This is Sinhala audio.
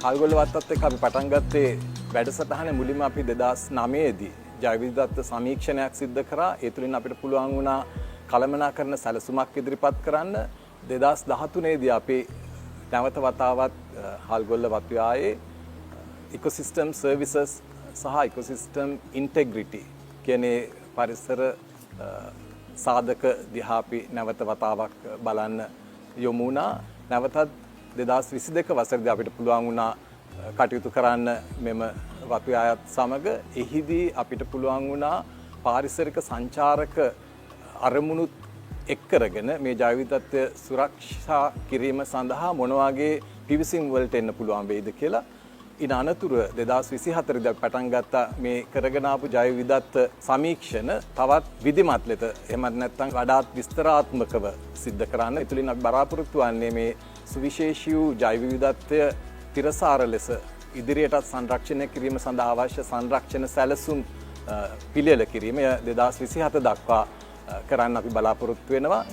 හල්ගොල්ල වත්තත් එක්ක අපි පටන් ගත්තේ වැඩසටහනේ මුලින්ම අපි 2009 දී ජෛව විවිධත්ව සමීක්ෂණයක් සිදු කරා. ඒ තුලින් අපිට පුළුවන් වුණා කළමනාකරන සැලසුමක් ඉදිරිපත් කරන්න. 2013 දී අපි නැවත වතාවක් හල්ගොල්ල වතුයායේ ඉකෝසිස්ටම් සර්විසස් සහ ඉකෝසිස්ටම් ඉන්ටෙග්‍රිටි කියන්නේ පරිසර සාධක දිහා අපි නැවත වතාවක් බලන්න යොමු වුණා. නැවතත් 2022 වසරේදී අපිට පුළුවන් වුණා කටයුතු කරන්න මෙම වතුයායත් සමග. එහිදී අපිට පුළුවන් වුණා පාරිසරික සංචාරක අරමුණුත් එක් කරගෙන මේ ජෛව විවිධත්වය සුරක්ෂා කිරීම සඳහා මොන වගේ පිවිසීම් වලට එන්න පුළුවන් වෙයිද කියලා. ඉන් අනතුරුව 2024 දී පටන් ගත්ත මේ කරගෙන ආපු ජෛව විවිධත්ව සමීක්ෂණ තවත් විධිමත් ලෙස එහෙමත් නැත්නම් වඩාත් විස්තරාත්මකව සිද්ධ කරන්න. ඒ තුලින් අපි බලාපොරොත්තු වෙන්නේ මේ සුවිශේෂී වූ ජෛව විවිධත්වය තිරසාර ලෙස ඉදිරියටත් සංරක්ෂණය කිරීම සඳහා අවශ්‍ය සංරක්ෂණ සැලසුම් පිළියෙල කිරීම 2027 දක්වා කරන්න අපි බලාපොරොත්තු වෙනවා.